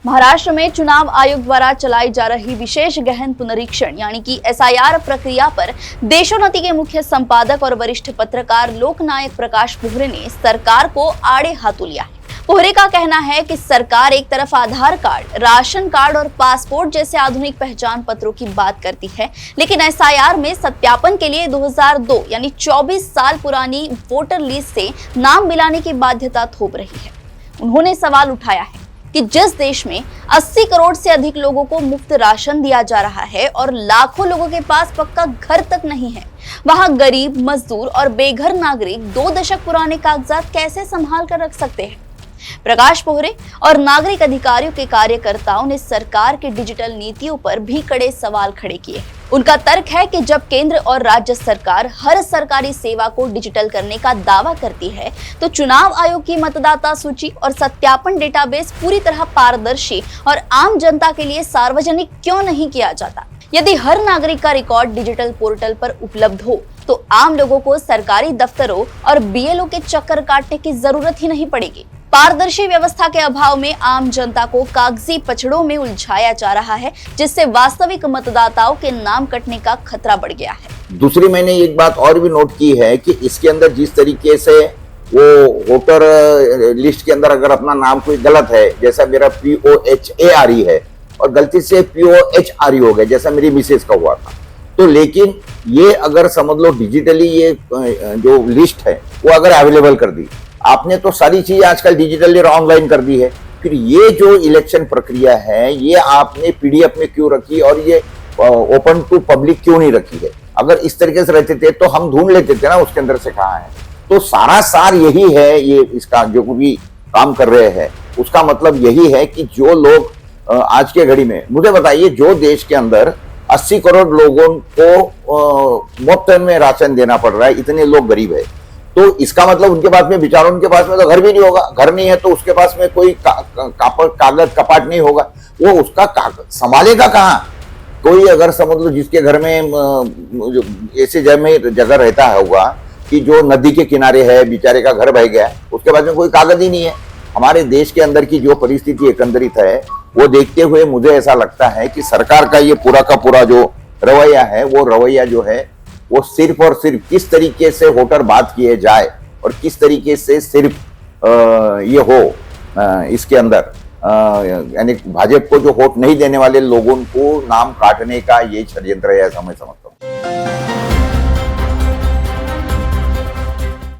महाराष्ट्र में चुनाव आयोग द्वारा चलाई जा रही विशेष गहन पुनरीक्षण यानी कि एसआईआर प्रक्रिया पर देशोन्नति के मुख्य संपादक और वरिष्ठ पत्रकार लोकनायक प्रकाश पोहरे ने सरकार को आड़े हाथों लिया है। पोहरे का कहना है कि सरकार एक तरफ आधार कार्ड, राशन कार्ड और पासपोर्ट जैसे आधुनिक पहचान पत्रों की बात करती है, लेकिन एसआईआर में सत्यापन के लिए 2002 यानी 24 साल पुरानी वोटर लिस्ट से नाम मिलाने की बाध्यता थोप रही है। उन्होंने सवाल उठाया है कि जिस देश में 80 करोड़ से अधिक लोगों को मुफ्त राशन दिया जा रहा है और लाखों लोगों के पास पक्का घर तक नहीं है, वहां गरीब, मजदूर और बेघर नागरिक 2 दशक पुराने कागजात कैसे संभाल कर रख सकते हैं। प्रकाश पोहरे और नागरिक अधिकारियों के कार्यकर्ताओं ने सरकार की डिजिटल नीतियों पर भी कड़े सवाल खड़े किए। उनका तर्क है कि जब केंद्र और राज्य सरकार हर सरकारी सेवा को डिजिटल करने का दावा करती है, तो चुनाव आयोग की मतदाता सूची और सत्यापन डेटाबेस पूरी तरह पारदर्शी और आम जनता के लिए सार्वजनिक क्यों नहीं किया जाता। यदि हर नागरिक का रिकॉर्ड डिजिटल पोर्टल पर उपलब्ध हो, तो आम लोगों को सरकारी दफ्तरों और बीएलओ के चक्कर काटने की जरूरत ही नहीं पड़ेगी। पारदर्शी व्यवस्था के अभाव में आम जनता को कागजी पचड़ों में उलझाया जा रहा है, जिससे वास्तविक मतदाताओं के नाम कटने का खतरा बढ़ गया है। दूसरी मैंने एक बात और भी नोट की है कि इसके अंदर जिस तरीके से वो वोटर लिस्ट के अंदर अगर अपना नाम कोई गलत है, जैसा मेरा POHARE है और गलती से POHRE हो गया, जैसा मेरी मिसेज का हुआ था, तो लेकिन ये अगर समझ लो डिजिटली ये जो लिस्ट है वो अगर अवेलेबल कर दी आपने, तो सारी चीज आजकल डिजिटली ऑनलाइन कर दी है, फिर ये जो इलेक्शन प्रक्रिया है ये आपने पीडीएफ में क्यों रखी और ये ओपन टू पब्लिक क्यों नहीं रखी है। अगर इस तरीके से रहते थे तो हम ढूंढ लेते थे ना उसके अंदर से कहाँ है। तो सारा सार यही है, ये इसका जो भी काम कर रहे हैं उसका मतलब यही है कि जो लोग आज के घड़ी में, मुझे बताइए, जो देश के अंदर 80 करोड़ लोगों को मुफ्त में राशन देना पड़ रहा है, इतने लोग गरीब है, तो इसका मतलब उनके पास में बेचारों उनके पास में तो घर भी नहीं होगा। घर नहीं है तो उसके पास में कोई कागज कपाट नहीं होगा, वो उसका संभालेगा कहाँ। कोई अगर समझ लो जिसके घर में ऐसे जगह रहता होगा कि जो नदी के किनारे है, बेचारे का घर बह गया, उसके पास में कोई कागज ही नहीं है। हमारे देश के अंदर की जो परिस्थिति एकंदरित है वो देखते हुए मुझे ऐसा लगता है कि सरकार का ये पूरा का पूरा जो रवैया है, वो रवैया जो है वो सिर्फ और सिर्फ किस तरीके से वोटर बात किए जाए और किस तरीके से सिर्फ ये हो इसके अंदर यानी भाजपा को जो वोट नहीं देने वाले लोगों को नाम काटने का ये षड्यंत्र है, ऐसा मैं समझता हूँ।